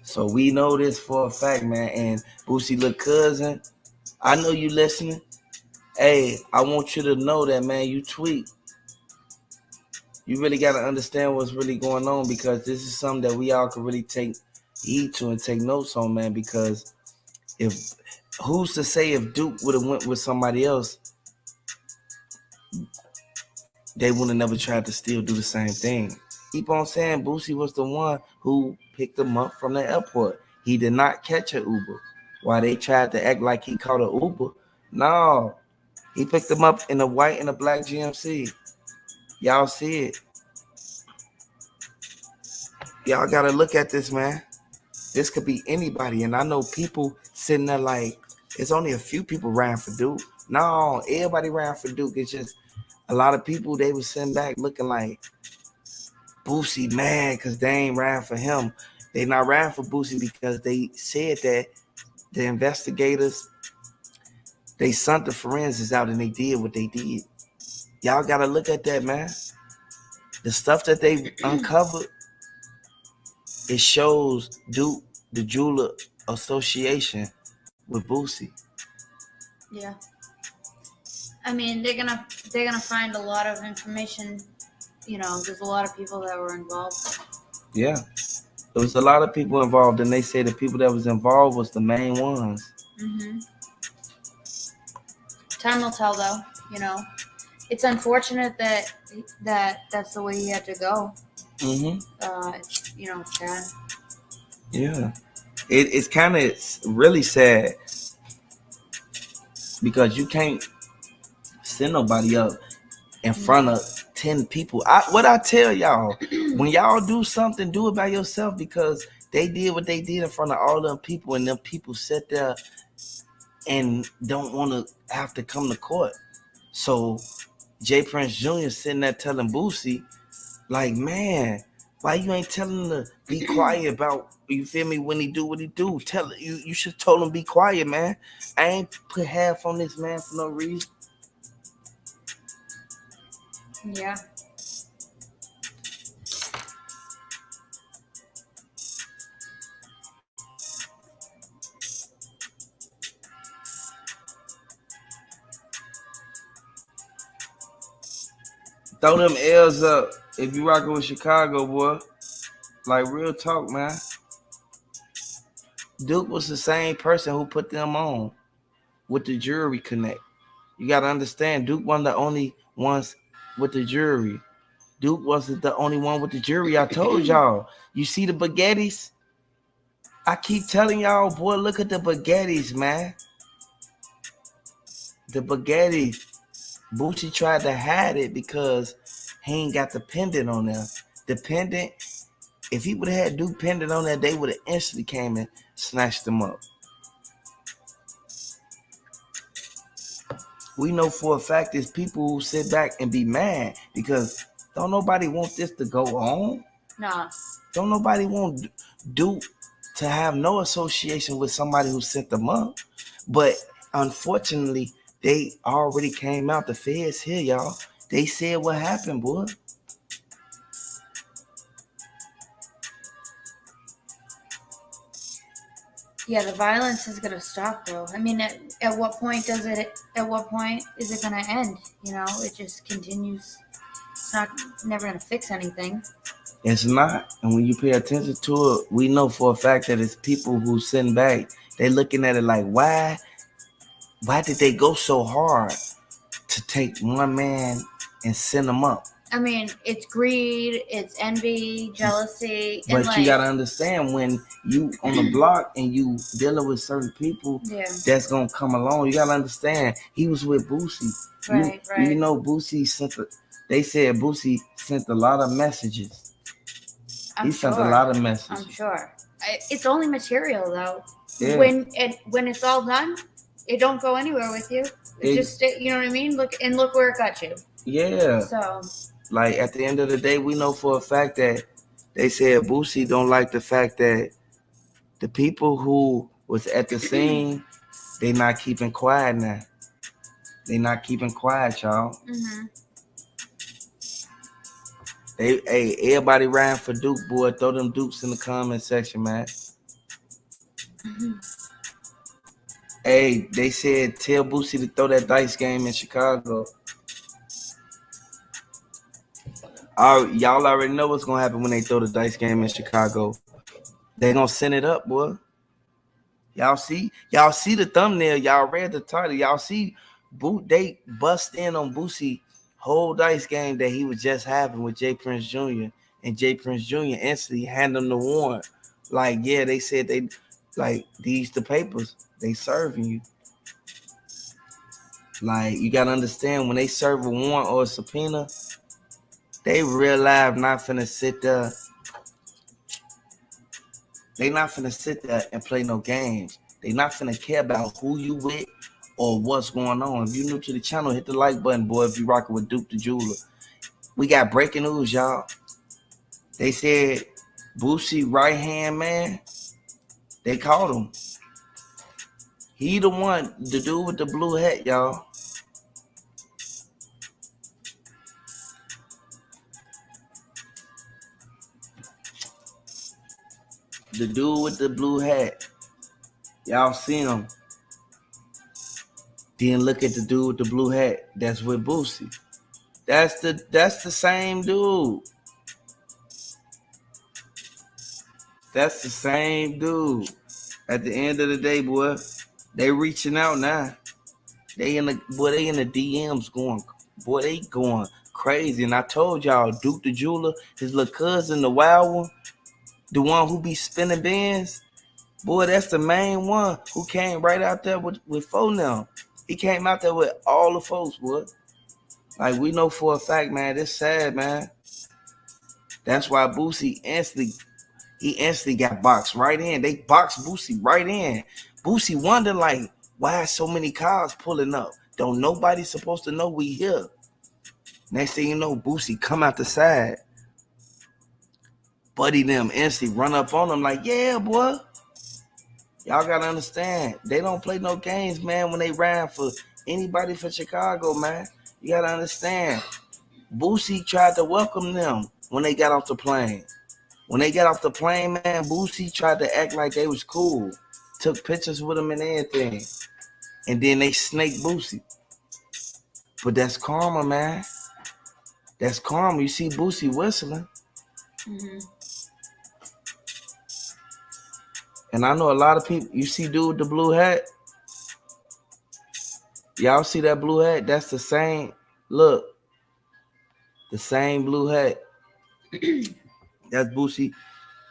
So we know this for a fact, man. And Boosie, little cousin, I know you listening. Hey, I want you to know that, man. You tweet. You really got to understand what's really going on, because this is something that we all can really take heed to and take notes on, man. Because if who's to say if Duke would have went with somebody else, they would have never tried to still do the same thing. Keep on saying Boosie was the one who picked him up from the airport. He did not catch an Uber. While they tried to act like he caught an Uber, no, he picked him up in a white and a black GMC. Y'all see it. Y'all gotta look at this, man. This could be anybody, and I know people sitting there like, it's only a few people ran for Duke. No, everybody ran for Duke. It's just a lot of people, they were sitting back looking like Boosie mad because they ain't ran for him. They not ran for Boosie because they said that the investigators, they sent the forensics out and they did what they did. Y'all gotta look at that, man. The stuff that they uncovered, it shows Duke, the jeweler association with Boosie. Yeah. I mean, they're gonna find a lot of information. You know, there's a lot of people that were involved. Yeah. There was a lot of people involved, and they say the people that was involved was the main ones. Mm-hmm. Time will tell, though. You know, it's unfortunate that that's the way he had to go. Mm-hmm. It's, you know, sad. Yeah. It's kind of really sad because you can't send nobody up in front of 10 people. What I tell y'all, when y'all do something, do it by yourself, because they did what they did in front of all them people, and them people sit there and don't want to have to come to court. So J. Prince Jr. sitting there telling Boosie, like, man, why you ain't telling him to be quiet about, you feel me, when he do what he do? Tell you should told him be quiet, man. I ain't put half on this man for no reason. Yeah. Throw them L's up if you rocking with Chicago, boy. Like, real talk, man. Duke was the same person who put them on with the jury connect. You got to understand, Duke wasn't the only ones with the jury. Duke wasn't the only one with the jury. I told y'all. You see the baguettes? I keep telling y'all, boy, look at the baguettes, man. The baguettes. Boosie tried to hide it because he ain't got the pendant on there. The pendant, if he would have had Duke pendant on there, they would have instantly came and snatched him up. We know for a fact there's people who sit back and be mad because don't nobody want this to go on. Nah. Don't nobody want Duke to have no association with somebody who sent them up. But unfortunately, they already came out. The feds here, y'all. They said what happened, boy. Yeah, the violence is gonna stop, though. I mean, at what point does it? At what point is it gonna end? You know, it just continues. It's never gonna fix anything. It's not. And when you pay attention to it, we know for a fact that it's people who sitting back. They looking at it like, why did they go so hard to take one man and send him up? I mean, it's greed, it's envy, jealousy. But and you gotta understand, when you on the block and you dealing with certain people, that's gonna come along. You gotta understand, he was with Boosie. Right. You know, Boosie they said Boosie sent a lot of messages. He sent a lot of messages. I'm sure. It's only material, though. Yeah. When it's all done, it don't go anywhere with you. It just, you know what I mean? Look where it got you. Yeah. So, like, at the end of the day, we know for a fact that they said Boosie don't like the fact that the people who was at the scene, they not keeping quiet now. They not keeping quiet, y'all. Mm-hmm. Everybody ran for Duke, boy. Throw them Dukes in the comment section, man. Hey, they said tell Boosie to throw that dice game in Chicago. Y'all already know what's gonna happen when they throw the dice game in Chicago. They gonna send it up, boy. Y'all see the thumbnail. Y'all read the title. Y'all see, they bust in on Boosie whole dice game that he was just having with J. Prince Jr. and J. Prince Jr. instantly hand him the warrant. Like, yeah, they said they like these the papers they serving you. Like, you gotta understand, when they serve a warrant or a subpoena, they real live not finna sit there. They not finna sit there and play no games. They not finna care about who you with or what's going on. If you new to the channel, hit the like button, boy. If you rocking with Duke the Jeweler, we got breaking news, y'all. They said Boosie right hand man. They called him. He the one, the dude with the blue hat, y'all. The dude with the blue hat. Y'all see him. Then look at the dude with the blue hat. That's with Boosie. That's the same dude. That's the same dude. At the end of the day, boy, they reaching out now. They in the DMs going, boy, they going crazy. And I told y'all, Duke the Jeweler, his little cousin, the wild one, the one who be spinning bands, boy, that's the main one who came right out there with Fo now. He came out there with all the folks, boy. Like, we know for a fact, man, it's sad, man. That's why Boosie instantly got boxed right in. They boxed Boosie right in. Boosie wondered, like, why so many cars pulling up? Don't nobody supposed to know we here. Next thing you know, Boosie come out the side. Buddy them instantly run up on them like, yeah, boy. Y'all gotta understand, they don't play no games, man, when they ran for anybody for Chicago, man. You gotta understand. Boosie tried to welcome them when they got off the plane. When they got off the plane, man, Boosie tried to act like they was cool. Took pictures with them and everything. And then they snaked Boosie. But that's karma, man. That's karma. You see Boosie whistling. Mm-hmm. And I know a lot of people, you see dude with the blue hat? Y'all see that blue hat? That's the same, look, the same blue hat. That's Boosie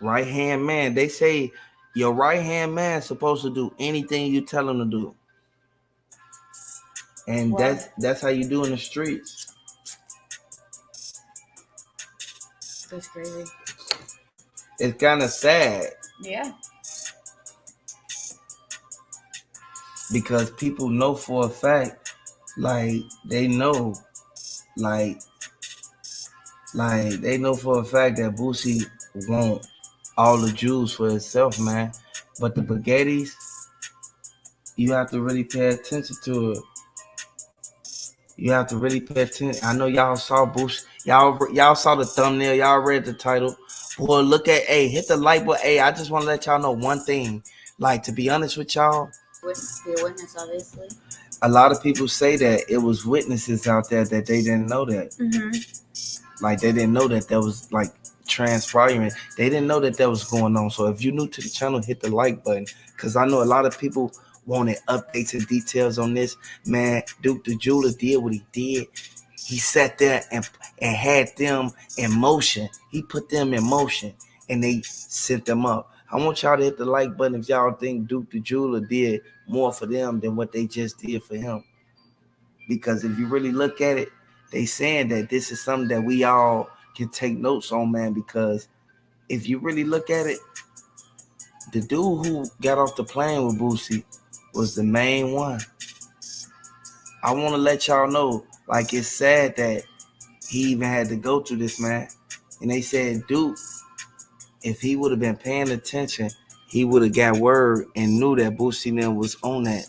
right hand man. They say your right hand man is supposed to do anything you tell him to do. And What? that's how you do in the streets. That's crazy. It's kind of sad. Yeah. Because people know for a fact, like, they know, like they know for a fact that Boosie want all the Jews for itself, man. But the Baguettis, you have to really pay attention to it. You have to really pay attention. I know y'all saw Boosie. Y'all saw the thumbnail. Y'all read the title. Boy, look at, hey, hit the like button. Hey, I just want to let y'all know one thing. Like, to be honest with y'all, Be a witness, obviously. a lot of people say that it was witnesses out there that they didn't know that. Mm-hmm. Like, they didn't know that was like transpiring. They didn't know that was going on. So if you're new to the channel, hit the like button. Because I know a lot of people wanted updates and details on this. Man, Duke the Jeweler did what he did. He sat there and had them in motion. He put them in motion and they sent them up. I want y'all to hit the like button if y'all think Duke the Jeweler did more for them than what they just did for him. Because if you really look at it, they saying that this is something that we all can take notes on, man. Because if you really look at it, the dude who got off the plane with Boosie was the main one. I want to let y'all know, like, it's sad that he even had to go through this, man. And they said, Duke, if he would have been paying attention, he would have got word and knew that Boosie then was on that.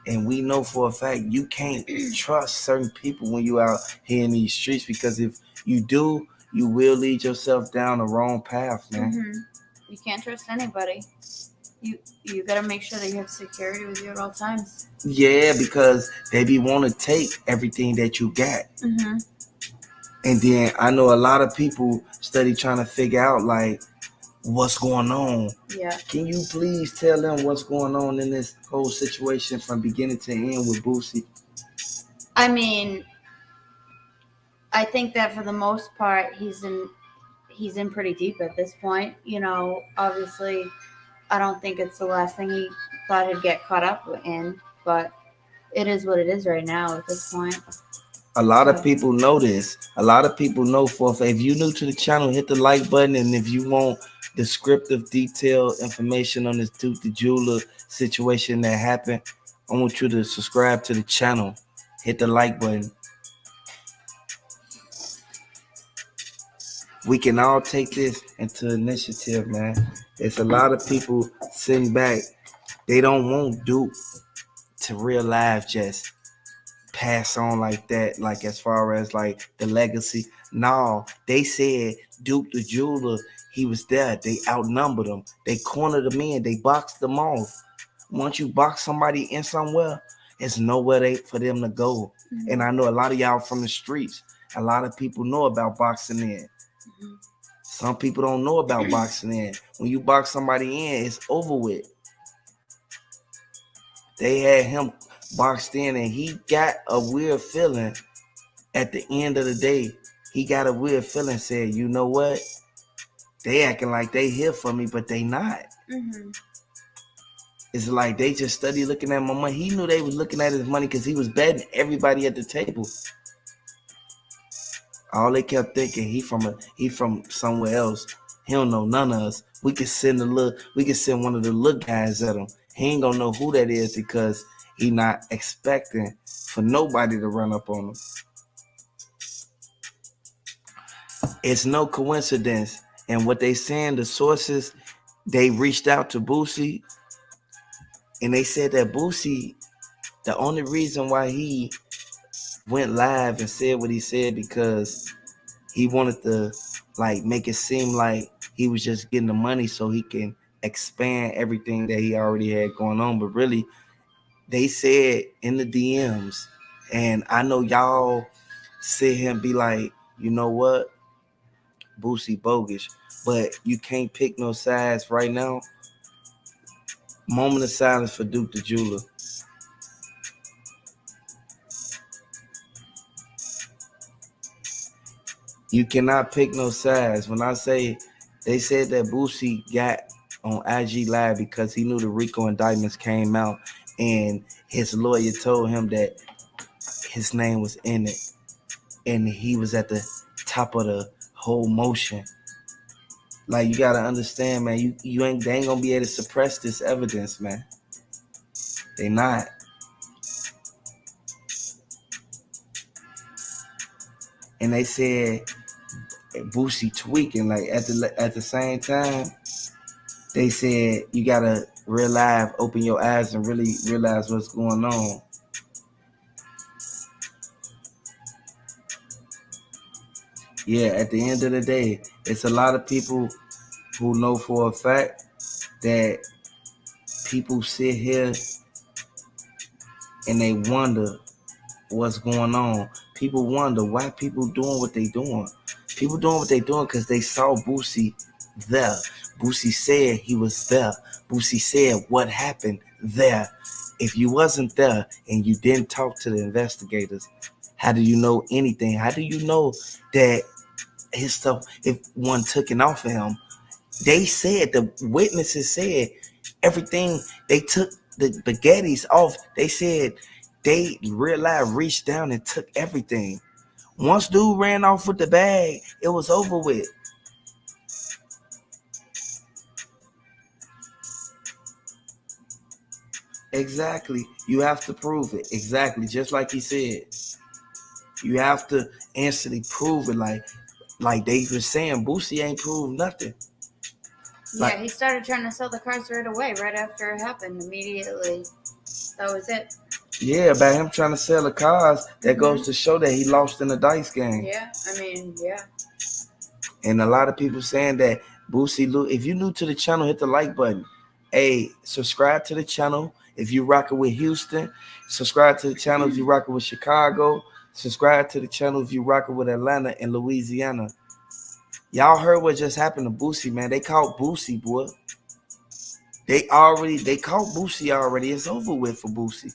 And we know for a fact you can't trust certain people when you out here in these streets, because if you do, you will lead yourself down the wrong path, man. Mm-hmm. You can't trust anybody. You gotta make sure that you have security with you at all times. Yeah, because they be want to take everything that you got. Mm-hmm. And then I know a lot of people study trying to figure out like what's going on. Yeah. Can you please tell them what's going on in this whole situation from beginning to end with Boosie? I mean, I think that for the most part, he's in pretty deep at this point. You know, obviously, I don't think it's the last thing he thought he'd get caught up in, but it is what it is right now at this point. A lot of people know this. A lot of people know if you're new to the channel, hit the like button. And if you want descriptive, detailed information on this Duke the Jeweler situation that happened, I want you to subscribe to the channel. Hit the like button. We can all take this into initiative, man. It's a lot of people sitting back. They don't want Duke to real life just pass on like that, like as far as like the legacy. No, they said Duke the Jeweler, he was there. They outnumbered him. They cornered him in. They boxed them off. Once you box somebody in somewhere, it's nowhere for them to go. Mm-hmm. And I know a lot of y'all from the streets. A lot of people know about boxing in. Mm-hmm. Some people don't know about boxing in. When you box somebody in, it's over with. They had him boxed in and he got a weird feeling at the end of the day. He got a weird feeling, said, you know what? They acting like they here for me, but they not. Mm-hmm. It's like they just study looking at my money. He knew they was looking at his money because he was betting everybody at the table. All they kept thinking, he from somewhere else. He don't know none of us. We could send one of the little guys at him. He ain't gonna know who that is because he not expecting for nobody to run up on him. It's no coincidence. And what they saying, the sources, they reached out to Boosie and they said that Boosie, the only reason why he went live and said what he said because he wanted to like make it seem like he was just getting the money so he can expand everything that he already had going on. But really, they said in the DMs, and I know y'all sit here and be like, you know what? Boosie bogus. But you can't pick no sides right now. Moment of silence for Duke the Jeweler. You cannot pick no sides. When I say, they said that Boosie got on IG Live because he knew the RICO indictments came out and his lawyer told him that his name was in it and he was at the top of the whole motion. Like, you gotta understand, man, they ain't gonna be able to suppress this evidence, man. They not. And they said Boosie tweaking. Like at the same time, they said you gotta realize, open your eyes and really realize what's going on. Yeah, at the end of the day, it's a lot of people who know for a fact that people sit here and they wonder what's going on. People wonder why people doing what they doing. People doing what they doing because they saw Boosie there. Boosie said he was there. Boosie said what happened there. If you wasn't there and you didn't talk to the investigators, how do you know anything? How do you know that his stuff, if one took it off of him? They said, the witnesses said everything, they took the spaghettis off. They said they reached down and took everything. Once dude ran off with the bag, it was over with. Exactly. You have to prove it. Exactly. Just like he said. You have to instantly prove it. Like they were saying, Boosie ain't proved nothing. Yeah, he started trying to sell the cars right away, right after it happened, immediately. That was it. Yeah, about him trying to sell the cars, that goes to show that he lost in the dice game. Yeah, I mean, yeah. And a lot of people saying that Boosie, if you're new to the channel, hit the like button. Hey, subscribe to the channel if you rocking with Houston. Subscribe to the channel if you rocking with Chicago. Subscribe to the channel if you rocking with Atlanta and Louisiana. Y'all heard what just happened to Boosie, man. They caught Boosie, boy. They caught Boosie already. It's over with for Boosie.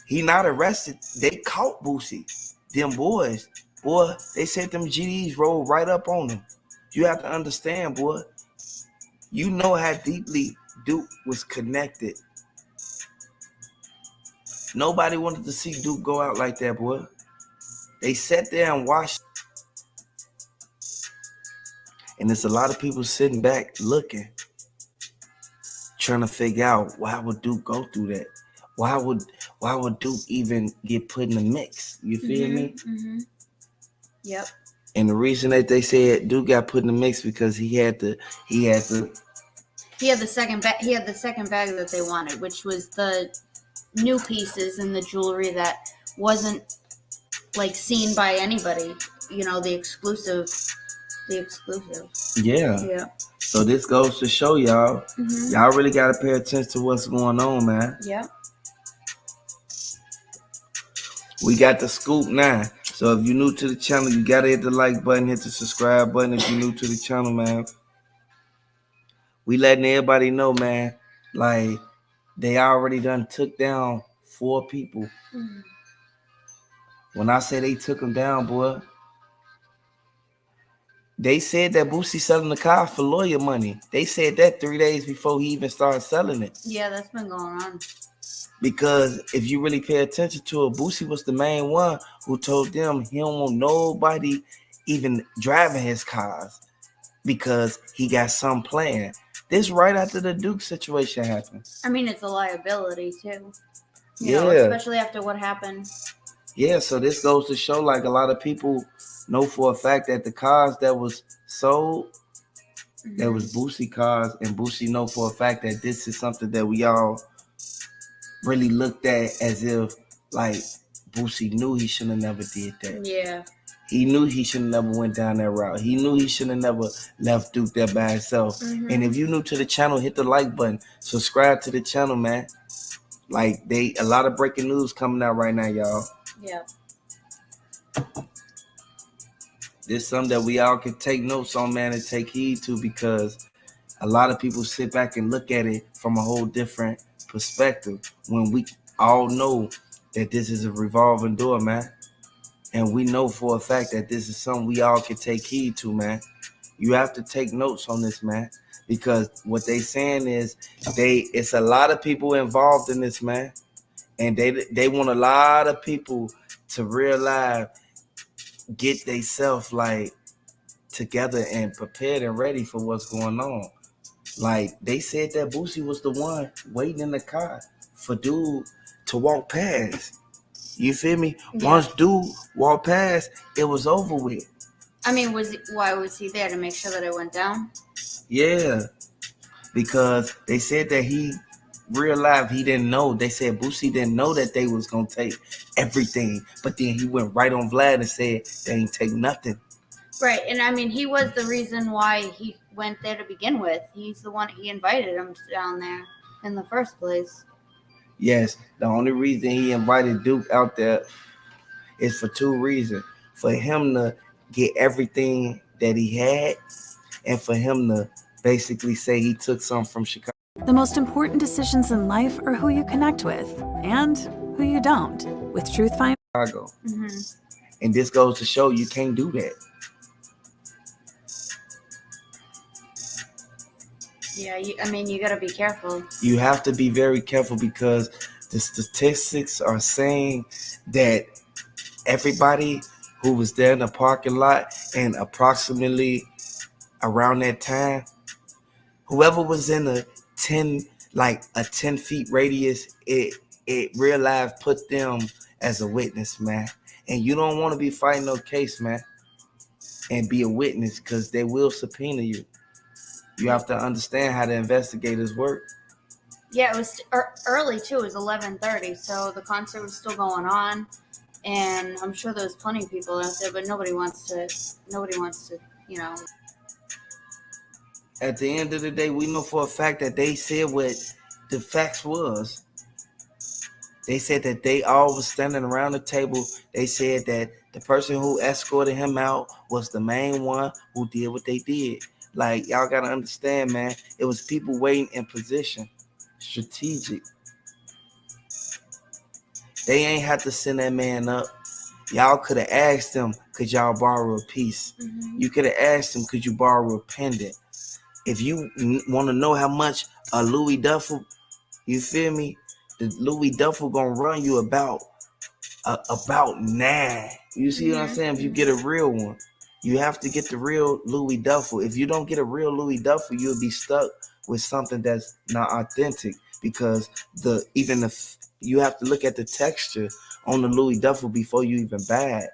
He not arrested. They caught Boosie. Them boys, boy, they said them GDs rolled right up on him. You have to understand, boy. You know how deeply Duke was connected. Nobody wanted to see Duke go out like that, boy. They sat there and watched. And there's a lot of people sitting back looking, trying to figure out why would Duke go through that? Why would Duke even get put in the mix? You feel me? Mm-hmm. Yep. And the reason that they said Duke got put in the mix because he had the second bag. He had the second bag that they wanted, which was the new pieces and the jewelry that wasn't like seen by anybody. You know, the exclusive. Yeah. So this goes to show y'all, y'all really gotta pay attention to what's going on, man. Yeah. We got the scoop now. So if you're new to the channel, you gotta hit the like button, hit the subscribe button if you're new to the channel, man. We letting everybody know, man, like they already done took down 4 people. When I say they took them down, boy, they said that Boosie selling the car for lawyer money. They said that 3 days before he even started selling it. Yeah, that's been going on. Because if you really pay attention to it, Boosie was the main one who told them he don't want nobody even driving his cars because he got some plan. This right after the Duke situation happened. I mean, it's a liability too. You Yeah. know, especially after what happened. Yeah, so this goes to show like a lot of people know for a fact that the cars that was sold, that was Boosie cars, and Boosie know for a fact that this is something that we all really looked at as if like Boosie knew he should have never did that. Yeah. He knew he should have never went down that route. He knew he should have never left Duke there by himself. And if you're new to the channel, hit the like button. Subscribe to the channel, man. Like a lot of breaking news coming out right now, y'all. Yeah. This is something that we all can take notes on, man, and take heed to, because a lot of people sit back and look at it from a whole different perspective when we all know that this is a revolving door, man. And we know for a fact that this is something we all can take heed to, man. You have to take notes on this, man, because what they saying is it's a lot of people involved in this, man. And they want a lot of people to realize, get themselves like together and prepared and ready for what's going on. Like they said that Boosie was the one waiting in the car for Dude to walk past. You feel me? Yeah. Once Dude walked past, it was over with. I mean, why was he there, to make sure that it went down? Yeah, because they said that he realized he didn't know. They said Boosie didn't know that they was gonna take everything, but then he went right on Vlad and said they ain't take nothing. Right, and I mean, he was the reason why he went there to begin with. He's the one, he invited him down there in the first place. Yes, the only reason he invited Duke out there is for 2 reasons. For him to get everything that he had, and for him to basically say he took something from Chicago. The most important decisions in life are who you connect with and who you don't. With Truth Finder. And this goes to show you can't do that. Yeah, I mean, you got to be careful. You have to be very careful, because the statistics are saying that everybody who was there in the parking lot, and approximately around that time, whoever was in a 10 feet radius, it real life put them as a witness, man. And you don't want to be fighting no case, man, and be a witness, because they will subpoena you. You have to understand how the investigators work. Yeah, it was early too. It was 11:30, so the concert was still going on, and I'm sure there was plenty of people out there, but nobody wants to, you know. At the end of the day, we know for a fact that they said what the facts was. They said that they all was standing around the table. They said that the person who escorted him out was the main one who did what they did. Like, y'all gotta understand, man. It was people waiting in position, strategic. They ain't had to send that man up. Y'all could have asked them, could y'all borrow a piece? You could have asked them, could you borrow a pendant? If you want to know how much a Louis Duffel, you feel me? The Louis Duffel gonna run you about 9. You see what I'm saying? If you get a real one, you have to get the real Louis Duffel. If you don't get a real Louis Duffel, you'll be stuck with something that's not authentic, because you have to look at the texture on the Louis Duffel before you even buy it.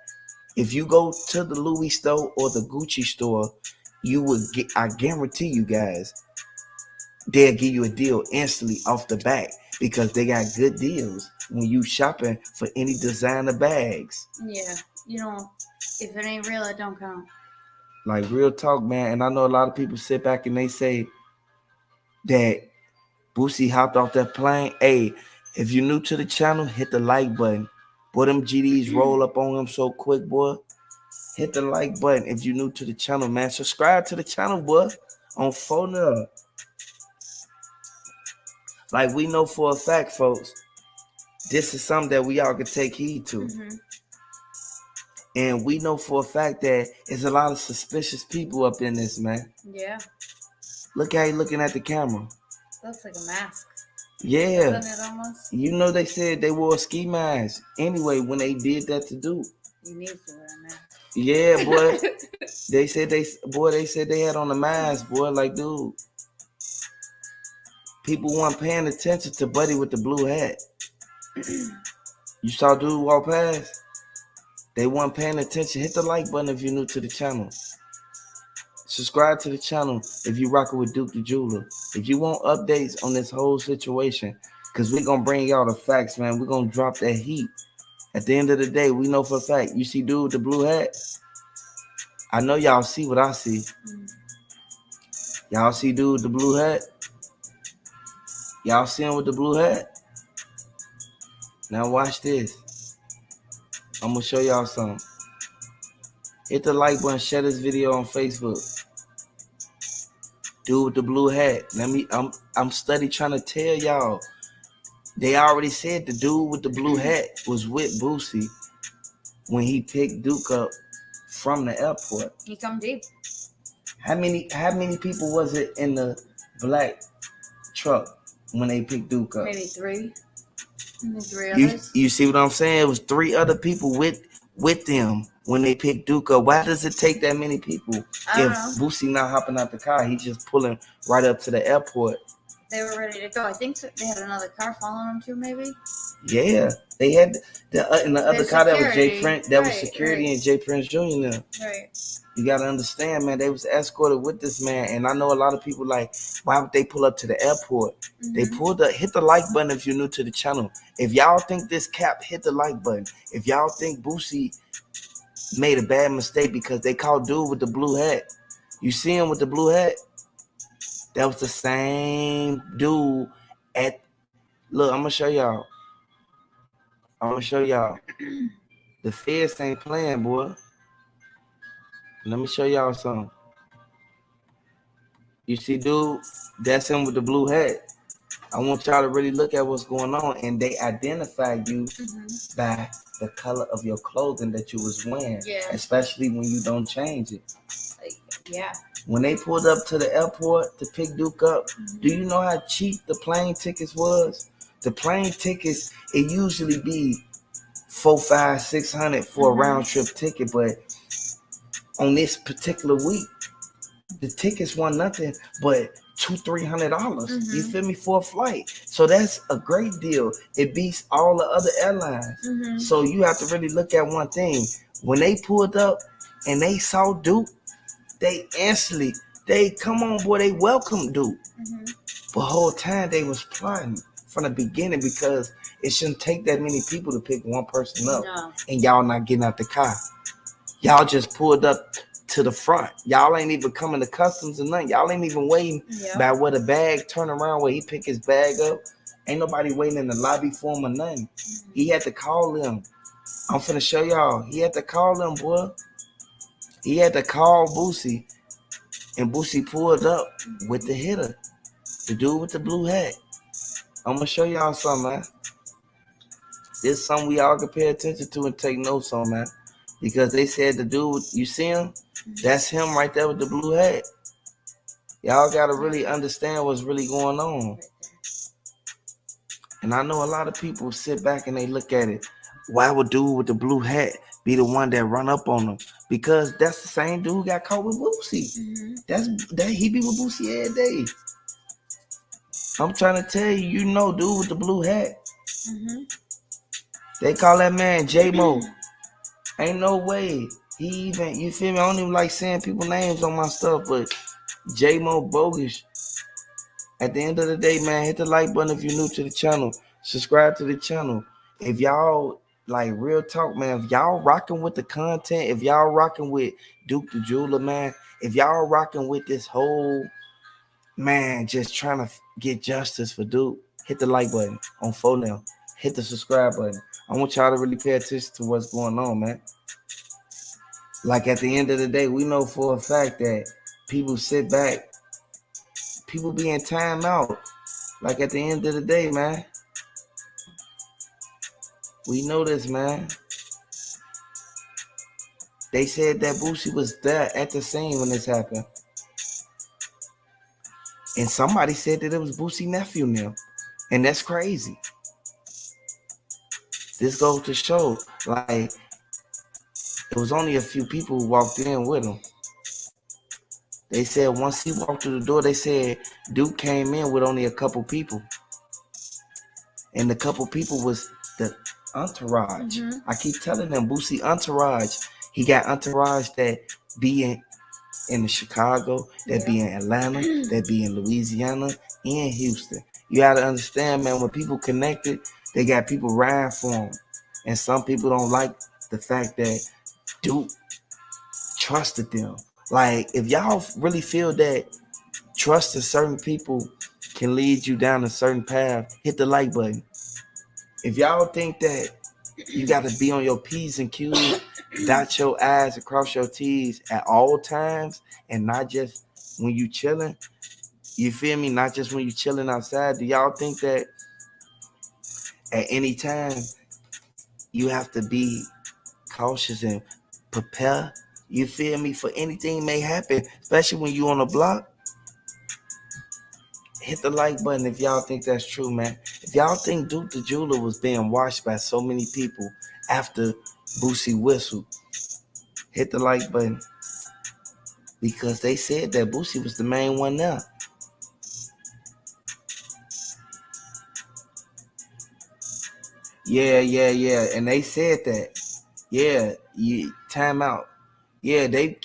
If you go to the Louis store or the Gucci store, I guarantee you guys, they'll give you a deal instantly off the bat, because they got good deals when you shopping for any designer bags. Yeah, if it ain't real, it don't count. Like, real talk, man. And I know a lot of people sit back and they say that Boosie hopped off that plane. Hey, if you're new to the channel, hit the like button. Boy, them GDs roll up on him so quick, boy. Hit the like button if you're new to the channel, man. Subscribe to the channel, boy, on phone up. Like, we know for a fact, folks, this is something that we all can take heed to. And we know for a fact that there's a lot of suspicious people up in this, man. Yeah. Look how he looking at the camera. Looks like a mask. Yeah. Isn't it almost? They said they wore a ski mask. Anyway, when they did that to Duke. You need to wear a mask. Yeah, boy. they said they had on a mask, boy. Like, dude. People weren't paying attention to Buddy with the blue hat. You saw dude walk past? They weren't paying attention. Hit the like button if you're new to the channel. Subscribe to the channel if you rocking with Duke the Jeweler. If you want updates on this whole situation, because we're going to bring y'all the facts, man. We're going to drop that heat. At the end of the day, we know for a fact. You see dude with the blue hat? I know y'all see what I see. Y'all see dude with the blue hat? Y'all see him with the blue hat? Now watch this. I'm going to show y'all something. Hit the like button, share this video on Facebook. Dude with the blue hat. I'm study trying to tell y'all. They already said the dude with the blue hat was with Boosie when he picked Duke up from the airport. He come deep. How many people was it in the black truck when they picked Duke up? Maybe 3. Maybe 3 others. You see what I'm saying? It was 3 other people with them when they picked Duke up. Why does it take that many people? If Boosie not hopping out the car, he just pulling right up to the airport. They were ready to go. I think they had another car following them too, maybe. Yeah, they had in the other car that was J Prince. That was security and J Prince Jr. now. Right. You gotta understand, man. They was escorted with this man, and I know a lot of people like, why would they pull up to the airport? They pulled up. Hit the like button if you're new to the channel. If y'all think this cap, hit the like button. If y'all think Boosie made a bad mistake because they called dude with the blue hat, you see him with the blue hat? That was the same dude at. Look, I'm gonna show y'all. The feds ain't playing, boy. Let me show y'all something. You see, dude, that's him with the blue hat. I want y'all to really look at what's going on, and they identify you by the color of your clothing that you was wearing, especially when you don't change it. Yeah. When they pulled up to the airport to pick Duke up, do you know how cheap the plane tickets was? The plane tickets, it usually be $400, $500, $600 for a round trip ticket, but on this particular week, the tickets weren't nothing but $200-$300. You feel me, for a flight? So that's a great deal. It beats all the other airlines. So you have to really look at one thing. When they pulled up and they saw Duke, they instantly, come on, boy, they welcomed Duke. But the whole time they was plotting from the beginning, because it shouldn't take that many people to pick one person up. And y'all not getting out the car. Y'all just pulled up to the front. Y'all ain't even coming to customs or nothing. Y'all ain't even waiting by where the bag turn around, where he pick his bag up. Ain't nobody waiting in the lobby for him or nothing. He had to call them. I'm finna show y'all. He had to call them, boy. He had to call Boosie, and Boosie pulled up with the hitter, the dude with the blue hat. I'm gonna show y'all something, man. This is something we all can pay attention to and take notes on, man. Because they said the dude, you see him? That's him right there with the blue hat. Y'all gotta really understand what's really going on. And I know a lot of people sit back and they look at it. Why would dude with the blue hat be the one that run up on him? Because that's the same dude who got caught with Boosie. That he be with Boosie every day. I'm trying to tell you, you know, dude with the blue hat. They call that man J-Mo. Ain't no way. He even, you feel me? I don't even like saying people's names on my stuff, but J-Mo bogus. At the end of the day, man, hit the like button if you're new to the channel. Subscribe to the channel. If y'all, like, real talk, man, if y'all rocking with the content, if y'all rocking with Duke the Jeweler, man, if y'all rocking with this whole, man, just trying to get justice for Duke, hit the like button on phone now. Hit the subscribe button. I want y'all to really pay attention to what's going on, man. Like, at the end of the day, we know for a fact that people sit back, people be in timeout. Like, at the end of the day, man, we know this, man. They said that Boosie was there at the scene when this happened. And somebody said that it was Boosie's nephew now. And that's crazy. This goes to show, like, it was only a few people who walked in with him. They said once he walked through the door, they said Duke came in with only a couple people. And the couple people was the entourage. I keep telling them, Boosie entourage. He got entourage that be in the Chicago, that be in Atlanta, that be in Louisiana, and Houston. You gotta understand, man, when people connected, they got people riding for them. And some people don't like the fact that Duke trusted them. Like, if y'all really feel that trusting certain people can lead you down a certain path, hit the like button. If y'all think that you got to be on your P's and Q's, dot your I's and cross your T's at all times, and not just when you chilling, you feel me? Not just when you chilling outside. Do y'all think that at any time you have to be cautious and prepare, you feel me, for anything may happen, especially when you on the block? Hit the like button if y'all think that's true, man. If y'all think Duke the Jeweler was being watched by so many people after Boosie whistled, hit the like button. Because they said that Boosie was the main one there. Yeah. And they said that. Yeah, time out. Yeah, they keep